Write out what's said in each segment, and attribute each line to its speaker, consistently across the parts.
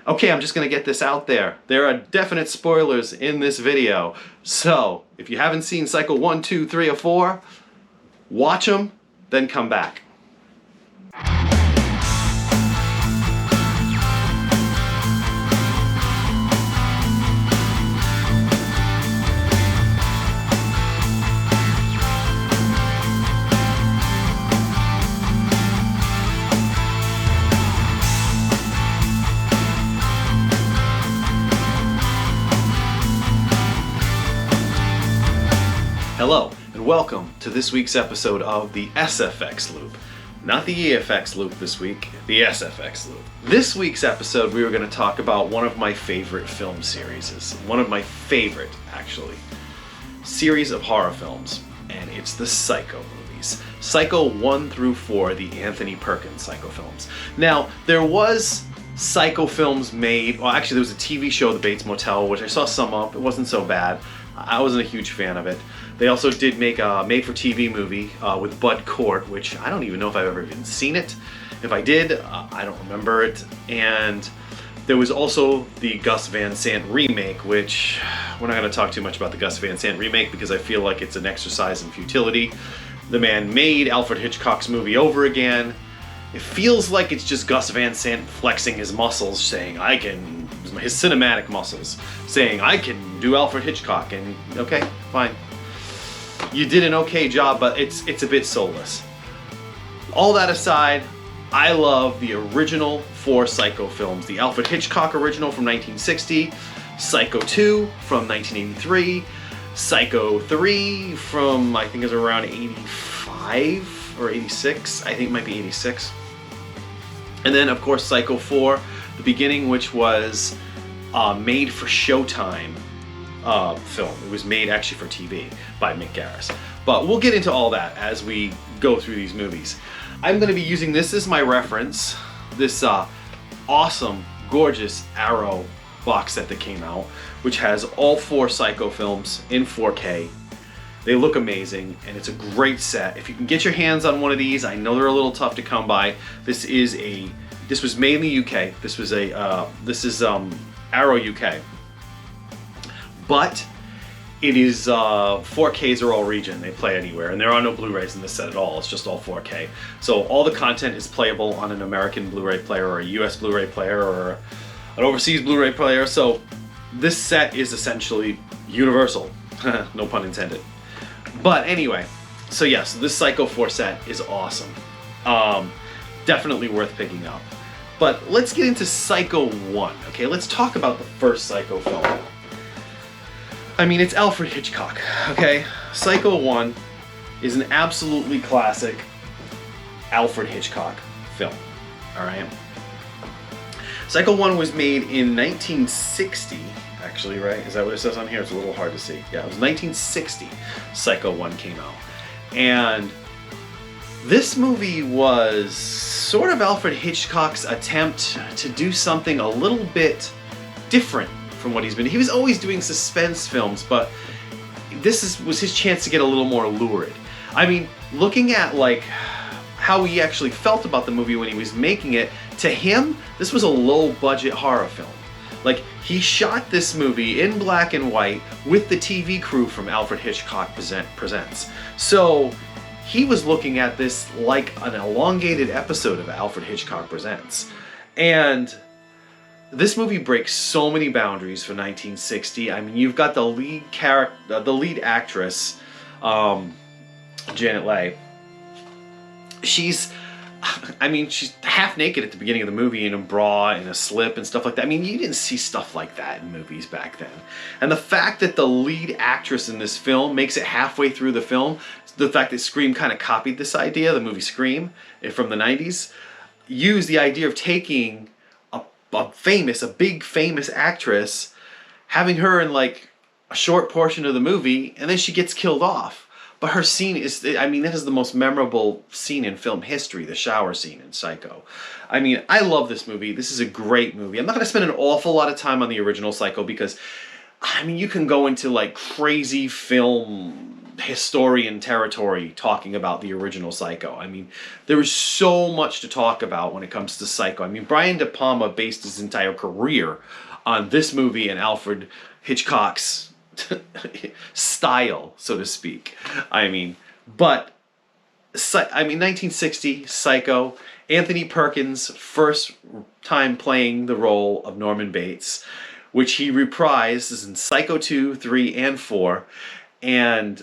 Speaker 1: Okay, I'm just gonna get this out there. There are definite spoilers in this video. So, if you haven't seen Psycho 1, 2, 3, or 4, watch them, then come back. Hello, and welcome to this week's episode of the SFX Loop. Not the EFX Loop this week, the SFX Loop. This week's episode we were going to talk about one of my favorite film series. One of my favorite, actually, series of horror films, and it's the Psycho movies. Psycho 1 through 4, the Anthony Perkins Psycho films. Now, there was Psycho films made, well actually there was a TV show, The Bates Motel, which I saw some of. It wasn't so bad. I wasn't a huge fan of it. They also did make a made-for-TV movie with Bud Cort, which I don't even know if I've ever even seen it. If I did, I don't remember it. And there was also the Gus Van Sant remake, which we're not going to talk too much about the Gus Van Sant remake because I feel like it's an exercise in futility. The man made Alfred Hitchcock's movie over again. It feels like it's just Gus Van Sant flexing his muscles, saying, I can, his cinematic muscles, saying, I can do Alfred Hitchcock, and okay, fine. You did an okay job, but it's a bit soulless. All that aside, I love the original 4 Psycho films. The Alfred Hitchcock original from 1960, Psycho 2 from 1983, Psycho 3 from, I think it was around 85 or 86, I think it might be 86. And then, of course, Psycho 4, the beginning, which was made for Showtime film. It was made actually for TV by Mick Garris. But we'll get into all that as we go through these movies. I'm going to be using this as my reference, this awesome, gorgeous Arrow box set that came out, which has all 4 Psycho films in 4K. They look amazing, and it's a great set. If you can get your hands on one of these, I know they're a little tough to come by. This was made in the UK. This is Arrow UK. But it is 4Ks are all region. They play anywhere, and there are no Blu-rays in this set at all. It's just all 4K. So all the content is playable on an American Blu-ray player or a US Blu-ray player or an overseas Blu-ray player. So this set is essentially universal. No pun intended. But anyway, so yes, this Psycho 4 set is awesome. Definitely worth picking up. But let's get into Psycho 1, okay? Let's talk about the first Psycho film. I mean, it's Alfred Hitchcock, okay? Psycho 1 is an absolutely classic Alfred Hitchcock film, all right? Psycho 1 was made in 1960, actually, right? Is that what it says on here? It's a little hard to see. Yeah, it was 1960 Psycho 1 came out. And this movie was sort of Alfred Hitchcock's attempt to do something a little bit different from what he's been. He was always doing suspense films, but this was his chance to get a little more lurid. I mean, looking at like how he actually felt about the movie when he was making it, to him, this was a low-budget horror film. Like, he shot this movie in black and white with the TV crew from Alfred Hitchcock Presents. So he was looking at this like an elongated episode of Alfred Hitchcock Presents. And this movie breaks so many boundaries for 1960. I mean, you've got the lead actress, Janet Leigh. She's half naked at the beginning of the movie in a bra and a slip and stuff like that. I mean, you didn't see stuff like that in movies back then. And the fact that the lead actress in this film makes it halfway through the film, the fact that Scream kind of copied this idea, the movie Scream from the 90s, used the idea of taking a big famous actress, having her in like a short portion of the movie, and then she gets killed off. But her scene is, I mean, that is the most memorable scene in film history, the shower scene in Psycho. I mean, I love this movie. This is a great movie. I'm not going to spend an awful lot of time on the original Psycho because, I mean, you can go into like crazy film historian territory talking about the original Psycho. I mean, there is so much to talk about when it comes to Psycho. I mean, Brian De Palma based his entire career on this movie and Alfred Hitchcock's style, so to speak. I mean, but 1960, Psycho, Anthony Perkins, first time playing the role of Norman Bates, which he reprised in Psycho 2, 3, and 4. And,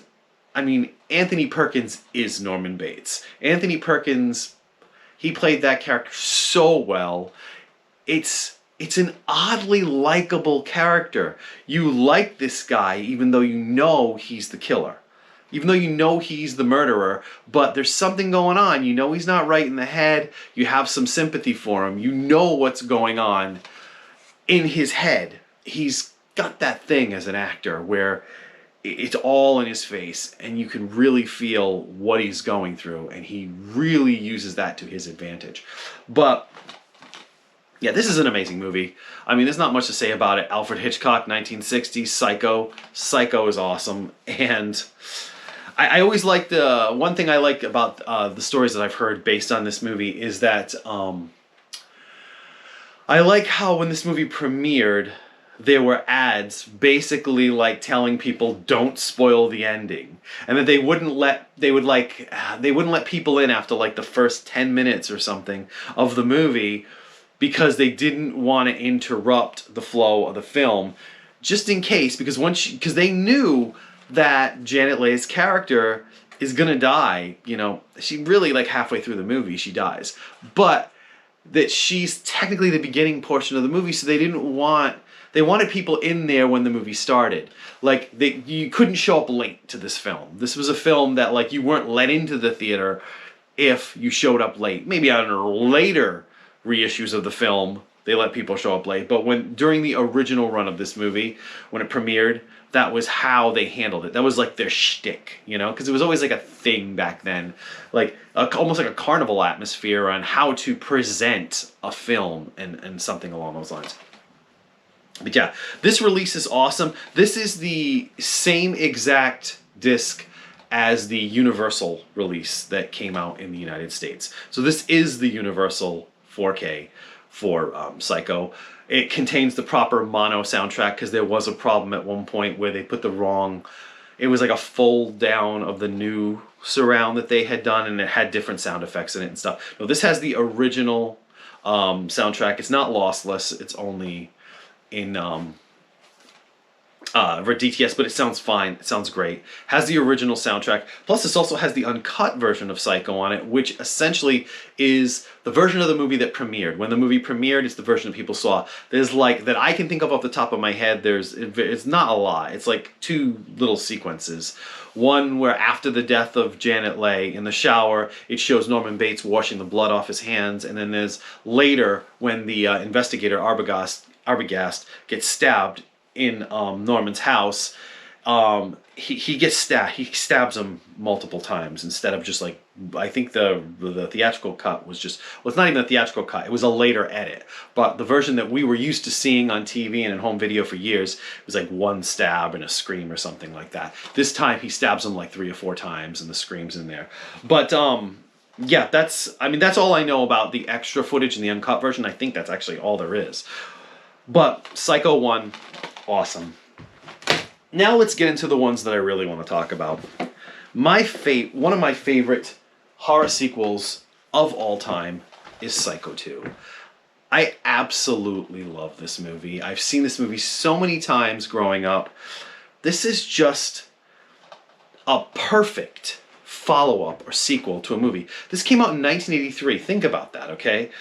Speaker 1: I mean, Anthony Perkins is Norman Bates. Anthony Perkins, he played that character so well. It's an oddly likable character. You like this guy even though you know he's the killer. Even though you know he's the murderer, but there's something going on. You know he's not right in the head. You have some sympathy for him. You know what's going on in his head. He's got that thing as an actor where it's all in his face and you can really feel what he's going through, and he really uses that to his advantage. But yeah, this is an amazing movie. I mean, there's not much to say about it. Alfred Hitchcock, 1960, Psycho. Psycho is awesome. And I always like one thing I like about the stories that I've heard based on this movie is that I like how when this movie premiered, there were ads basically like telling people don't spoil the ending, and that they wouldn't let people in after like the first 10 minutes or something of the movie because they didn't want to interrupt the flow of the film, just in case, because they knew that Janet Leigh's character is gonna die. You know, she really, like, halfway through the movie she dies, but that she's technically the beginning portion of the movie, so they wanted people in there when the movie started. Like, you couldn't show up late to this film. This was a film that, like, you weren't let into the theater if you showed up late. Maybe on later reissues of the film they let people show up late, but during the original run of this movie, when it premiered, that was how they handled it. That was like their shtick, you know, because it was always like a thing back then, like almost like a carnival atmosphere on how to present a film and something along those lines. But yeah, this release is awesome. This is the same exact disc as the Universal release that came out in the United States. So this is the Universal 4K for Psycho. It contains the proper mono soundtrack because there was a problem at one point where they put it was like a fold down of the new surround that they had done, and it had different sound effects in it and stuff. No, this has the original soundtrack. It's not lossless. It's only in for DTS, but it sounds fine. It sounds great. Has the original soundtrack. Plus, this also has the uncut version of Psycho on it, which essentially is the version of the movie that premiered. When the movie premiered, it's the version that people saw. There's like, that I can think of off the top of my head, it's not a lot. It's like 2 little sequences. One where after the death of Janet Leigh in the shower, it shows Norman Bates washing the blood off his hands, and then there's later when the investigator Arbogast gets stabbed in Norman's house. He gets stabbed. He stabs him multiple times instead of just like, I think the theatrical cut was just, well, it's not even a theatrical cut. It was a later edit. But the version that we were used to seeing on TV and in home video for years was like 1 stab and a scream or something like that. This time he stabs him like 3 or 4 times and the scream's in there. But yeah, that's all I know about the extra footage in the uncut version. I think that's actually all there is. But Psycho 1, awesome. Now let's get into the ones that I really want to talk about. One of my favorite horror sequels of all time is Psycho 2. I absolutely love this movie. I've seen this movie so many times growing up. This is just a perfect follow-up or sequel to a movie. This came out in 1983. Think about that, okay?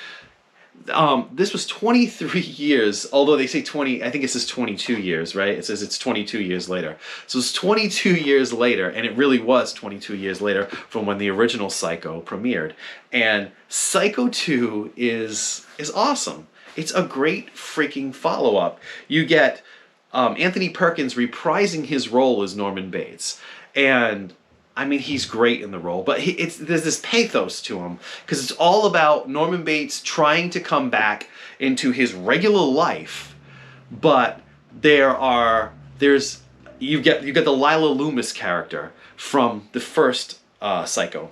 Speaker 1: This was 23 years, although they say 20, I think it says 22 years, right? It says it's 22 years later. So it's 22 years later, and it really was 22 years later from when the original Psycho premiered. And Psycho 2 is awesome. It's a great freaking follow-up. You get Anthony Perkins reprising his role as Norman Bates. And I mean, he's great in the role, but there's this pathos to him because it's all about Norman Bates trying to come back into his regular life, but there's you get the Lila Loomis character from the first Psycho.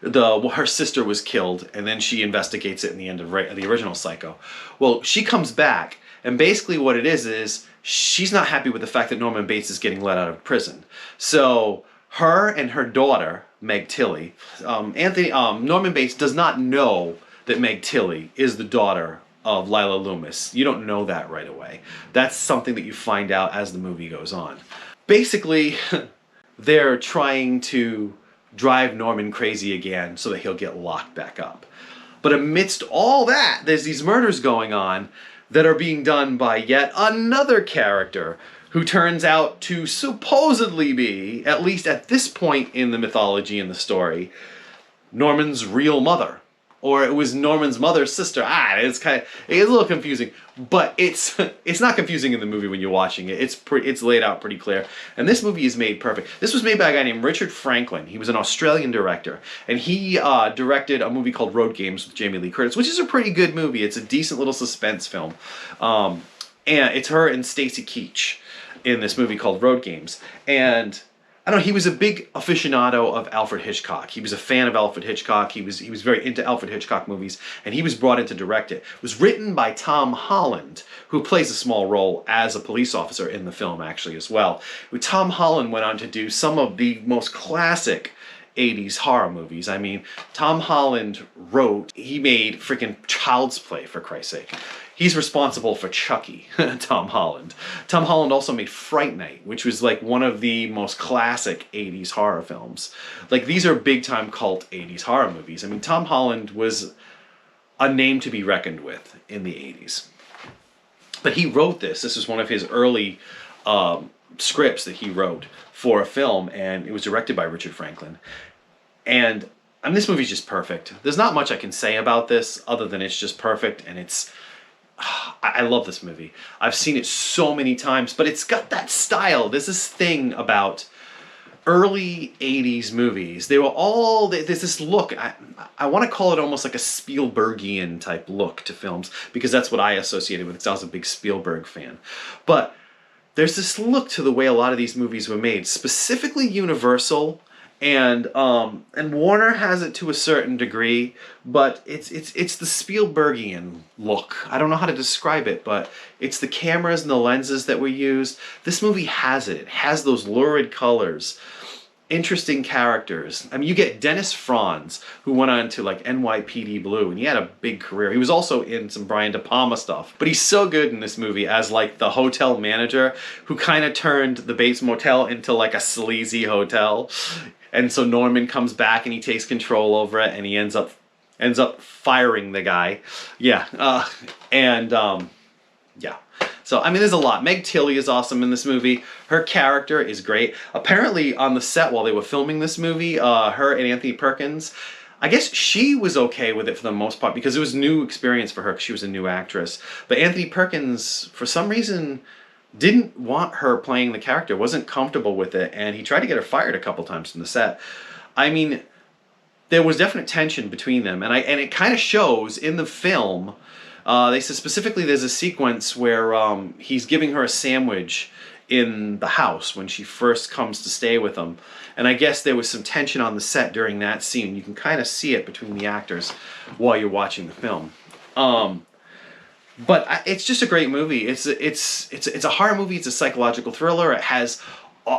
Speaker 1: Her sister was killed, and then she investigates it in the end of the original Psycho. Well, she comes back, and basically what it is she's not happy with the fact that Norman Bates is getting let out of prison. So her and her daughter, Meg Tilly, Norman Bates does not know that Meg Tilly is the daughter of Lila Loomis. You don't know that right away. That's something that you find out as the movie goes on. Basically, they're trying to drive Norman crazy again so that he'll get locked back up. But amidst all that, there's these murders going on that are being done by yet another character who turns out to supposedly be, at least at this point in the mythology and the story, Norman's real mother. Or it was Norman's mother's sister. It's a little confusing, but it's not confusing in the movie when you're watching it. It's laid out pretty clear, and this movie is made perfect. This was made by a guy named Richard Franklin. He was an Australian director, and he directed a movie called Road Games with Jamie Lee Curtis, which is a pretty good movie. It's a decent little suspense film, and it's her and Stacy Keach in this movie called Road Games, and I don't know, he was a big aficionado of Alfred Hitchcock. He was a fan of Alfred Hitchcock. He was very into Alfred Hitchcock movies, and he was brought in to direct it. It was written by Tom Holland, who plays a small role as a police officer in the film, actually, as well. Tom Holland went on to do some of the most classic 80s horror movies. I mean, Tom Holland he made freaking Child's Play, for Christ's sake. He's responsible for Chucky, Tom Holland. Tom Holland also made Fright Night, which was like one of the most classic 80s horror films. Like, these are big-time cult 80s horror movies. I mean, Tom Holland was a name to be reckoned with in the 80s. But he wrote this. This is one of his early scripts that he wrote for a film, and it was directed by Richard Franklin. And I mean, this movie's just perfect. There's not much I can say about this other than it's just perfect, and I love this movie. I've seen it so many times, but it's got that style. There's this thing about early 80s movies. There's this look. I want to call it almost like a Spielbergian type look to films, because that's what I associated with, because I was a big Spielberg fan. But there's this look to the way a lot of these movies were made, specifically Universal, and Warner has it to a certain degree, but it's the Spielbergian look. I don't know how to describe it, but it's the cameras and the lenses that were used. This movie has it. It has those lurid colors, interesting characters. I mean, you get Dennis Franz, who went on to like NYPD Blue, and he had a big career. He was also in some Brian De Palma stuff, but he's so good in this movie as like the hotel manager who kind of turned the Bates Motel into like a sleazy hotel. And so Norman comes back and he takes control over it, and he ends up firing the guy. Yeah. Yeah. So, I mean, there's a lot. Meg Tilly is awesome in this movie. Her character is great. Apparently, on the set while they were filming this movie, her and Anthony Perkins, I guess she was okay with it for the most part, because it was a new experience for her, because she was a new actress. But Anthony Perkins, for some reason, didn't want her playing the character, wasn't comfortable with it, and he tried to get her fired a couple times from the set. I mean, there was definite tension between them, and it kind of shows in the film. They said specifically there's a sequence where he's giving her a sandwich in the house when she first comes to stay with him, and I guess there was some tension on the set during that scene. You can kind of see it between the actors while you're watching the film. But it's just a great movie. It's a horror movie. It's a psychological thriller. It has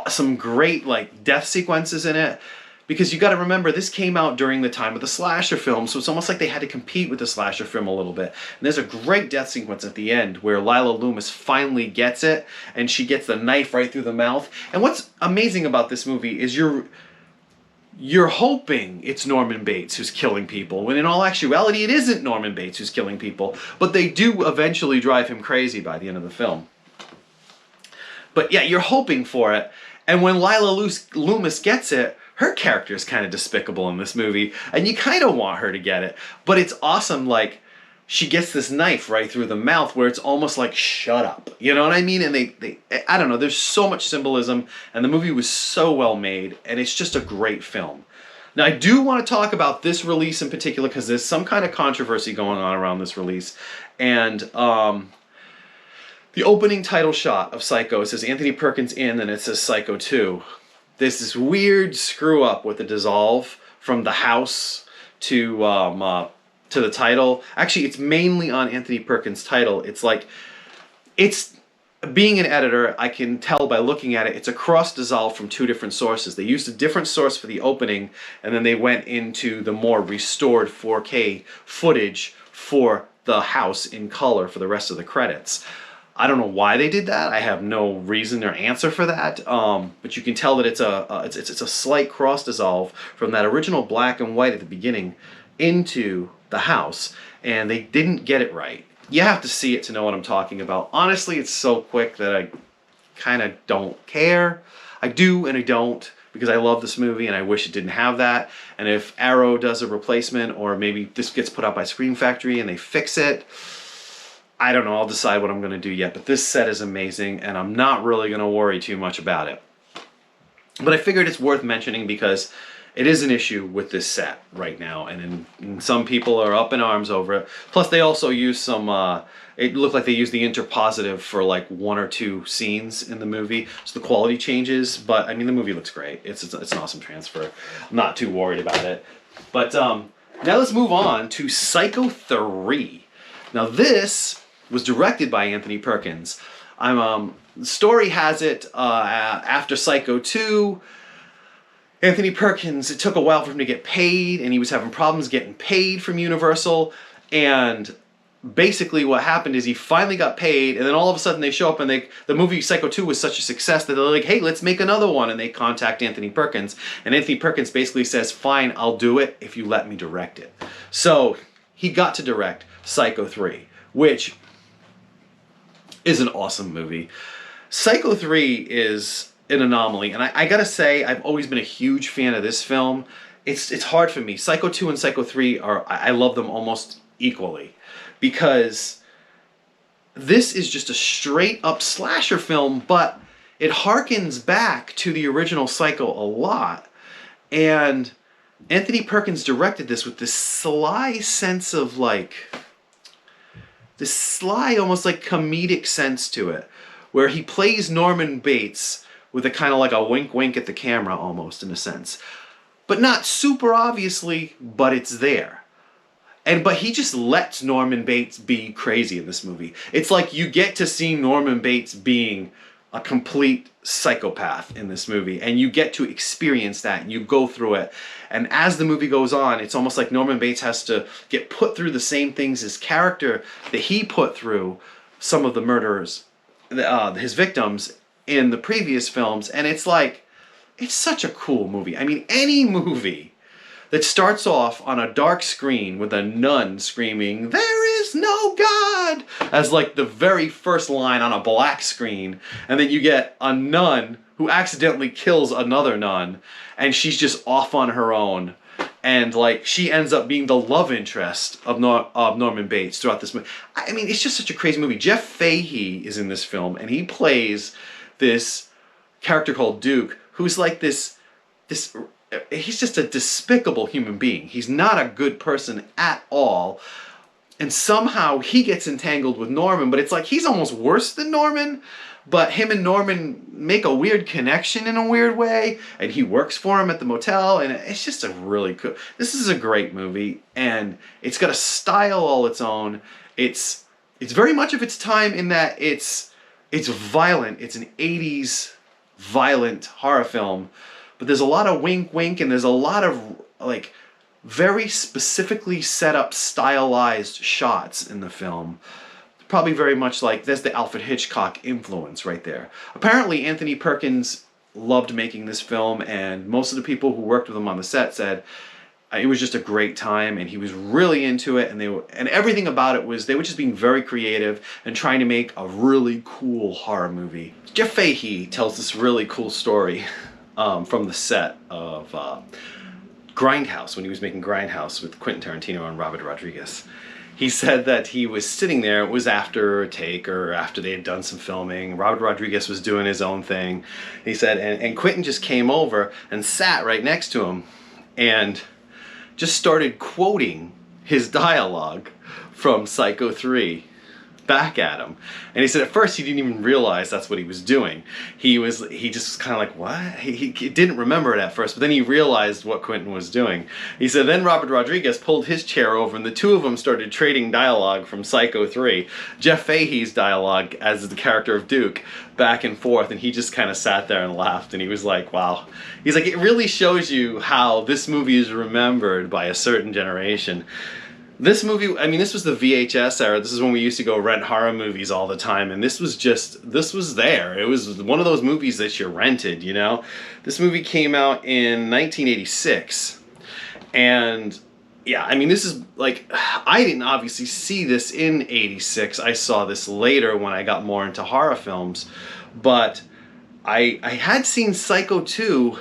Speaker 1: some great like death sequences in it, because you got to remember this came out during the time of the slasher film, so it's almost like they had to compete with the slasher film a little bit. And there's a great death sequence at the end where Lila Loomis finally gets it, and she gets the knife right through the mouth. And what's amazing about this movie is you're hoping it's Norman Bates who's killing people, when in all actuality it isn't Norman Bates who's killing people, but they do eventually drive him crazy by the end of the film. But yeah, you're hoping for it, and when Lila Loomis gets it, her character is kind of despicable in this movie, and you kind of want her to get it, but it's awesome. Like, she gets this knife right through the mouth where it's almost like, shut up. You know what I mean? And they I don't know, there's so much symbolism, and the movie was so well made, and it's just a great film. Now, I do want to talk about this release in particular, because there's some kind of controversy going on around this release, and The opening title shot of Psycho, it says Anthony Perkins in, and it says Psycho 2. There's this weird screw up with the dissolve from the house to the title. Actually, it's mainly on Anthony Perkins' title. It's like, it's, being an editor, I can tell by looking at it, it's a cross dissolve from two different sources. They used a different source for the opening, and then they went into the more restored 4K footage for the house in color for the rest of the credits. I don't know why they did that. I have no reason or answer for that. But you can tell that it's a slight cross dissolve from that original black and white at the beginning into the house, and they didn't get it right. You have to see it to know what I'm talking about. Honestly, it's so quick that I kind of don't care. I do and I don't, because I love this movie and I wish it didn't have that. And if Arrow does a replacement, or maybe this gets put out by Scream Factory and they fix it, I don't know, I'll decide what I'm going to do yet. But this set is amazing, and I'm not really going to worry too much about it. But I figured it's worth mentioning because it is an issue with this set right now, and some people are up in arms over it. Plus, they also use some, it looked like they used the interpositive for like 1 or 2 scenes in the movie, so the quality changes, but I mean, the movie looks great. It's an awesome transfer. I'm not too worried about it. But now let's move on to Psycho 3. Now this was directed by Anthony Perkins. The story has it, after Psycho 2, Anthony Perkins, it took a while for him to get paid, and he was having problems getting paid from Universal, and basically what happened is he finally got paid, and then all of a sudden they show up, and the movie Psycho 2 was such a success that they're like, hey, let's make another one, and they contact Anthony Perkins, and Anthony Perkins basically says, fine, I'll do it if you let me direct it. So he got to direct Psycho 3, which is an awesome movie. Psycho 3 is an anomaly, and I gotta say, I've always been a huge fan of this film. It's hard for me. Psycho 2 and Psycho 3 I love them almost equally, because this is just a straight up slasher film, but it harkens back to the original Psycho a lot. And Anthony Perkins directed this with this sly sense of like, this sly, almost like comedic sense to it, where he plays Norman Bates with a kind of like a wink wink at the camera almost, in a sense. But not super obviously, but it's there. But he just lets Norman Bates be crazy in this movie. It's like you get to see Norman Bates being a complete psychopath in this movie, and you get to experience that, and you go through it. And as the movie goes on, it's almost like Norman Bates has to get put through the same things his character that he put through some of the murderers, his victims, in the previous films. And it's like, it's such a cool movie. I mean, any movie that starts off on a dark screen with a nun screaming, "There is no God," as like the very first line on a black screen, and then you get a nun who accidentally kills another nun, and she's just off on her own, and like she ends up being the love interest of Norman Bates throughout this movie. I mean, it's just such a crazy movie. Jeff Fahey is in this film, and he plays this character called Duke, who's like this he's just a despicable human being. He's not a good person at all. And somehow he gets entangled with Norman, but it's like he's almost worse than Norman. But him and Norman make a weird connection in a weird way, and he works for him at the motel, and it's just a really cool... This is a great movie, and it's got a style all its own. It's very much of its time in that it's violent. It's an 80s violent horror film, but there's a lot of wink wink, and there's a lot of like very specifically set up stylized shots in the film. Probably very much like, there's the Alfred Hitchcock influence right there. Apparently Anthony Perkins loved making this film, and most of the people who worked with him on the set said it was just a great time, and he was really into it, and everything about it was, they were just being very creative and trying to make a really cool horror movie. Jeff Fahey tells this really cool story from the set of Grindhouse, when he was making Grindhouse with Quentin Tarantino and Robert Rodriguez. He said that he was sitting there, it was after a take or after they had done some filming. Robert Rodriguez was doing his own thing. He said, and Quentin just came over and sat right next to him and just started quoting his dialogue from Psycho 3 back at him. And he said at first he didn't even realize that's what he was doing. He just kind of like, what? He didn't remember it at first, but then he realized what Quentin was doing. He said then Robert Rodriguez pulled his chair over and the two of them started trading dialogue from Psycho 3. Jeff Fahey's dialogue as the character of Duke, back and forth, and he just kind of sat there and laughed, and he was like, wow. He's like, it really shows you how this movie is remembered by a certain generation. This movie, I mean, this was the VHS era. This is when we used to go rent horror movies all the time, and this was there. It was one of those movies that you rented, you know? This movie came out in 1986, and yeah, I mean, this is like, I didn't obviously see this in 86. I saw this later when I got more into horror films, but I had seen Psycho 2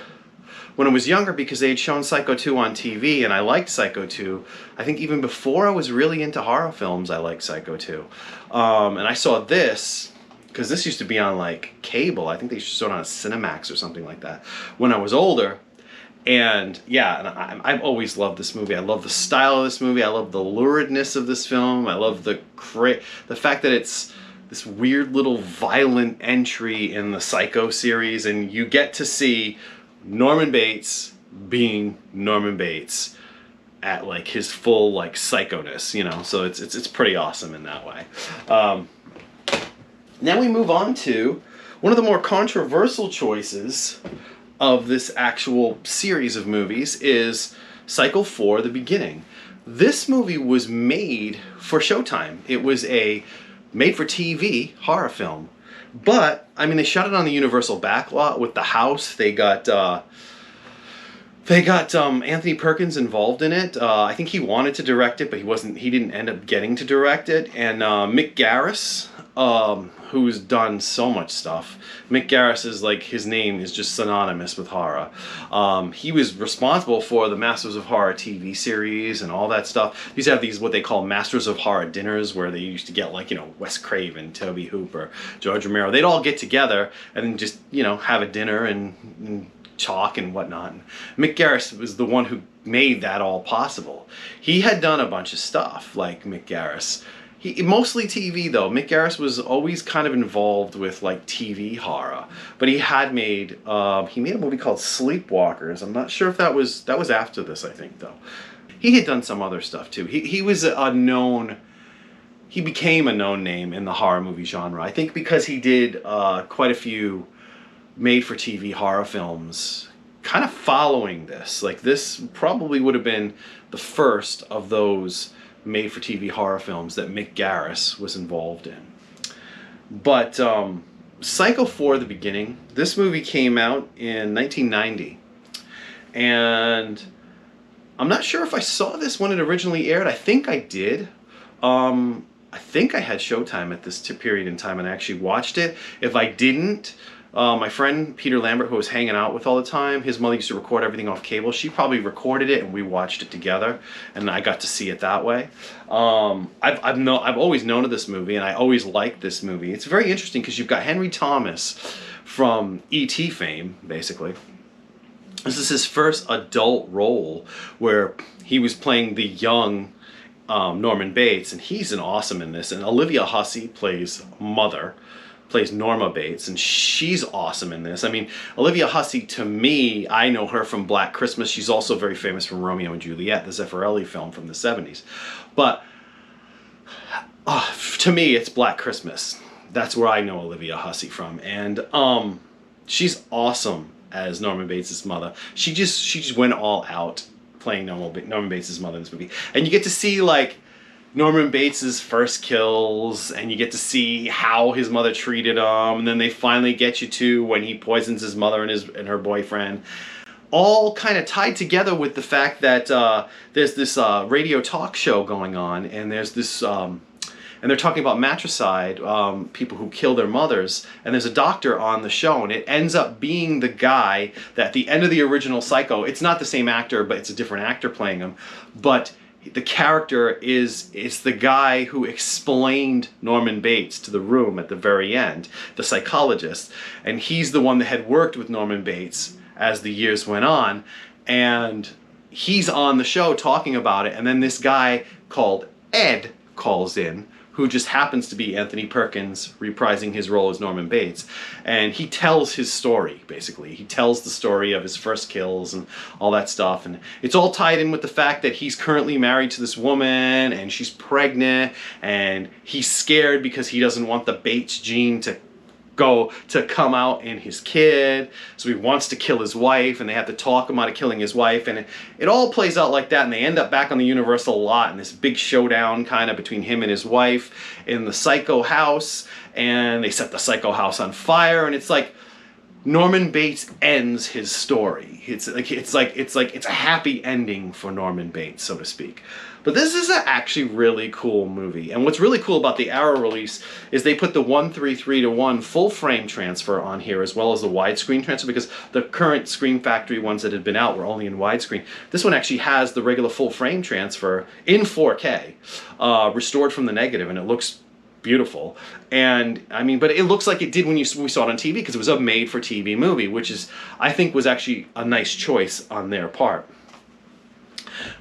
Speaker 1: when I was younger because they had shown Psycho 2 on TV, and I liked Psycho 2. I think even before I was really into horror films, I liked Psycho 2. And I saw this, because this used to be on like cable. I think they showed it on Cinemax or something like that when I was older. And yeah, and I've always loved this movie. I love the style of this movie. I love the luridness of this film. I love the fact that it's this weird little violent entry in the Psycho series, and you get to see Norman Bates being Norman Bates at like his full like psychoness, you know. So it's pretty awesome in that way. Now we move on to one of the more controversial choices of this actual series of movies is Psycho 4: The Beginning. This movie was made for Showtime. It was a made-for-TV horror film. But, I mean, they shot it on the Universal backlot with the house. They got Anthony Perkins involved in it. I think he wanted to direct it, but he didn't end up getting to direct it. And Mick Garris, who's done so much stuff. Mick Garris is like, his name is just synonymous with horror. He was responsible for the Masters of Horror TV series and all that stuff. These have these, what they call Masters of Horror dinners, where they used to get like, you know, Wes Craven, Tobe Hooper, George Romero. They'd all get together and just, you know, have a dinner and talk and whatnot. And Mick Garris was the one who made that all possible. He had done a bunch of stuff, like Mick Garris. Mostly TV though. Mick Garris was always kind of involved with like TV horror, but he had made a movie called Sleepwalkers. I'm not sure if that was after this, I think though. He had done some other stuff too. He became a known name in the horror movie genre. I think because he did quite a few made-for-TV horror films kind of following this. Like this probably would have been the first of those made-for-TV horror films that Mick Garris was involved in. But Psycho 4: The Beginning, this movie came out in 1990. And I'm not sure if I saw this when it originally aired. I think I did. I think I had Showtime at this period in time and I actually watched it. If I didn't, my friend Peter Lambert, who I was hanging out with all the time, his mother used to record everything off cable. She probably recorded it and we watched it together, and I got to see it that way. I've always known of this movie, and I always liked this movie. It's very interesting because you've got Henry Thomas from E.T. fame, basically. This is his first adult role where he was playing the young Norman Bates, and he's an awesome in this. And Olivia Hussey plays Norma Bates, and she's awesome in this. I mean, Olivia Hussey, to me, I know her from Black Christmas. She's also very famous from Romeo and Juliet, the Zeffirelli film from the 70s. But to me, it's Black Christmas. That's where I know Olivia Hussey from. And she's awesome as Norman Bates' mother. She just went all out playing Norman Bates' mother in this movie. And you get to see, like, Norman Bates' first kills, and you get to see how his mother treated him, and then they finally get you to when he poisons his mother and her boyfriend. All kind of tied together with the fact that there's this radio talk show going on, and there's this, and they're talking about matricide, people who kill their mothers, and there's a doctor on the show, and it ends up being the guy that at the end of the original Psycho, it's not the same actor, but it's a different actor playing him, but the character is the guy who explained Norman Bates to the room at the very end, the psychologist, and he's the one that had worked with Norman Bates as the years went on, and he's on the show talking about it, and then this guy called Ed calls in, who just happens to be Anthony Perkins reprising his role as Norman Bates. And he tells his story, basically. He tells the story of his first kills and all that stuff. And it's all tied in with the fact that he's currently married to this woman and she's pregnant, and he's scared because he doesn't want the Bates gene to come out in his kid, so he wants to kill his wife, and they have to talk him out of killing his wife, and it all plays out like that, and they end up back on the Universal lot in this big showdown kind of between him and his wife in the Psycho house, and they set the Psycho house on fire, and it's like Norman Bates ends his story. It's a happy ending for Norman Bates, so to speak. But this is actually really cool movie. And what's really cool about the Arrow release is they put the 1:3:3:1 full frame transfer on here, as well as the widescreen transfer, because the current Scream Factory ones that had been out were only in widescreen. This one actually has the regular full frame transfer in 4K, restored from the negative, and it looks beautiful. And I mean, but it looks like it did when we saw it on TV, because it was a made-for-TV movie, which is, I think, was actually a nice choice on their part.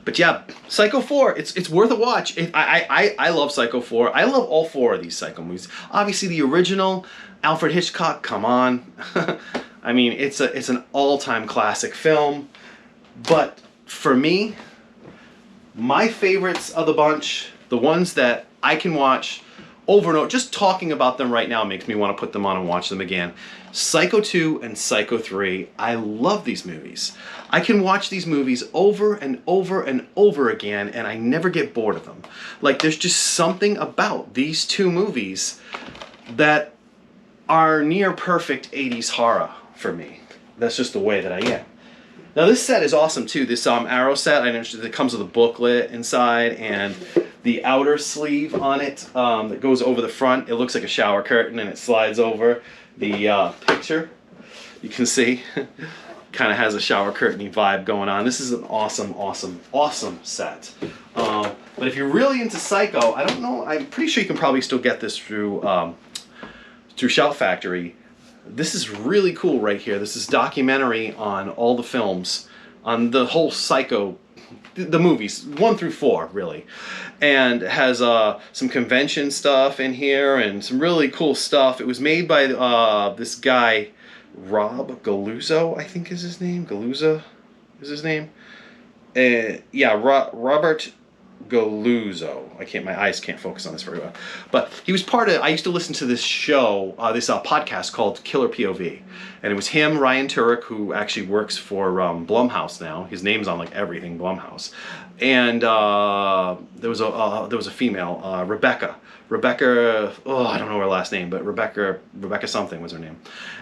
Speaker 1: But yeah, Psycho 4, it's worth a watch. I love Psycho 4. I love all 4 of these Psycho movies. Obviously, the original, Alfred Hitchcock, come on. I mean, it's an all-time classic film. But for me, my favorites of the bunch, the ones that I can watch over and over, just talking about them right now makes me want to put them on and watch them again. Psycho 2 and Psycho 3, I love these movies. I can watch these movies over and over and over again, and I never get bored of them. Like, there's just something about these 2 movies that are near perfect 80s horror for me. That's just the way that I am. Now, this set is awesome too. This Arrow set, I understand it comes with a booklet inside, and the outer sleeve on it that goes over the front. It looks like a shower curtain, and it slides over the picture. You can see, kind of has a shower curtain-y vibe going on. This is an awesome, awesome, awesome set. But if you're really into Psycho, I don't know, I'm pretty sure you can probably still get this through Shout Factory. This is really cool right here. This is documentary on all the films, on the whole Psycho, the movies, 1 through 4, really. And it has some convention stuff in here and some really cool stuff. It was made by this guy, Rob Galuzzo, I think is his name. Galuzza is his name. Yeah, Robert Galuzzo. My eyes can't focus on this very well. But he was part of, I used to listen to this show, this podcast called Killer POV. And it was him, Ryan Turek, who actually works for Blumhouse now. His name's on like everything Blumhouse. And there was a female, Rebecca, oh, I don't know her last name, but Rebecca something was her name.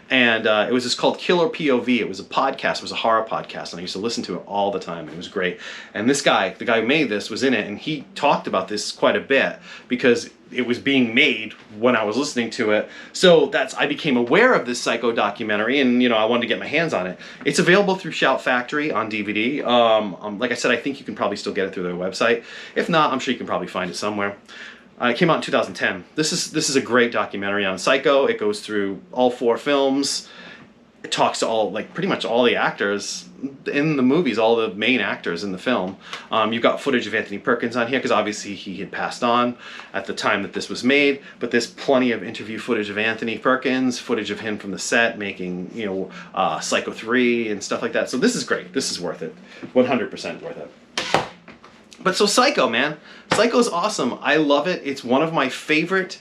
Speaker 1: And it was just called Killer POV. It was a podcast, it was a horror podcast, and I used to listen to it all the time. It was great. And this guy, the guy who made this, was in it, and he talked about this quite a bit because it was being made when I was listening to it. So I became aware of this Psycho documentary, and I wanted to get my hands on it. It's available through Shout Factory on DVD. Like I said, I think you can probably still get it through their website. If not, I'm sure you can probably find it somewhere. It came out in 2010. This is a great documentary on Psycho. It goes through all 4 films. It talks to pretty much all the actors in the movies, all the main actors in the film. You've got footage of Anthony Perkins on here, because obviously he had passed on at the time that this was made, but there's plenty of interview footage of Anthony Perkins, footage of him from the set making, Psycho 3 and stuff like that. So this is great. This is worth it. 100% worth it. But so Psycho, man. Psycho's awesome. I love it. It's one of my favorite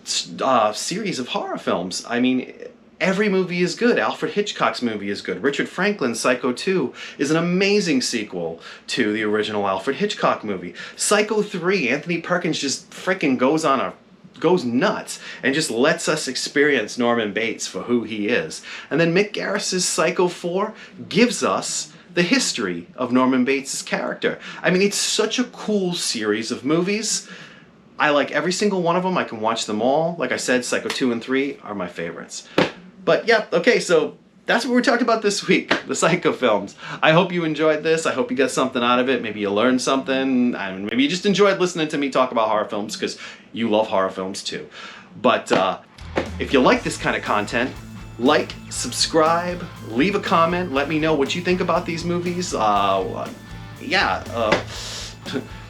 Speaker 1: series of horror films. I mean, every movie is good. Alfred Hitchcock's movie is good. Richard Franklin's Psycho 2 is an amazing sequel to the original Alfred Hitchcock movie. Psycho 3, Anthony Perkins just freaking goes nuts and just lets us experience Norman Bates for who he is. And then Mick Garris' Psycho 4 gives us the history of Norman Bates' character. I mean, it's such a cool series of movies. I like every single one of them. I can watch them all. Like I said, Psycho 2 and 3 are my favorites. But yeah, okay, so that's what we talked about this week, the Psycho films. I hope you enjoyed this. I hope you got something out of it. Maybe you learned something. Maybe you just enjoyed listening to me talk about horror films, because you love horror films too. But if you like this kind of content, like, subscribe, leave a comment, let me know what you think about these movies.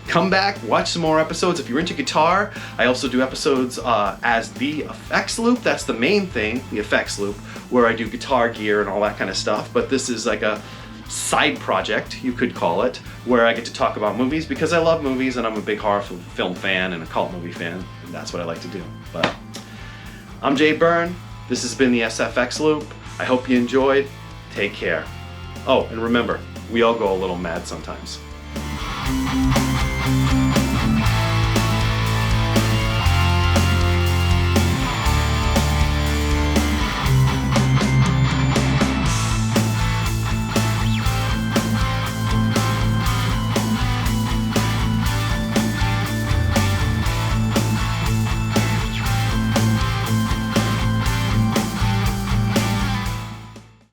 Speaker 1: Come back, watch some more episodes. If you're into guitar, I also do episodes as the FX Loop. That's the main thing, the FX Loop, where I do guitar gear and all that kind of stuff. But this is like a side project, you could call it, where I get to talk about movies because I love movies and I'm a big horror film fan and a cult movie fan, and that's what I like to do. But I'm Jay Byrne. This has been the SFX Loop. I hope you enjoyed. Take care. Oh, and remember, we all go a little mad sometimes.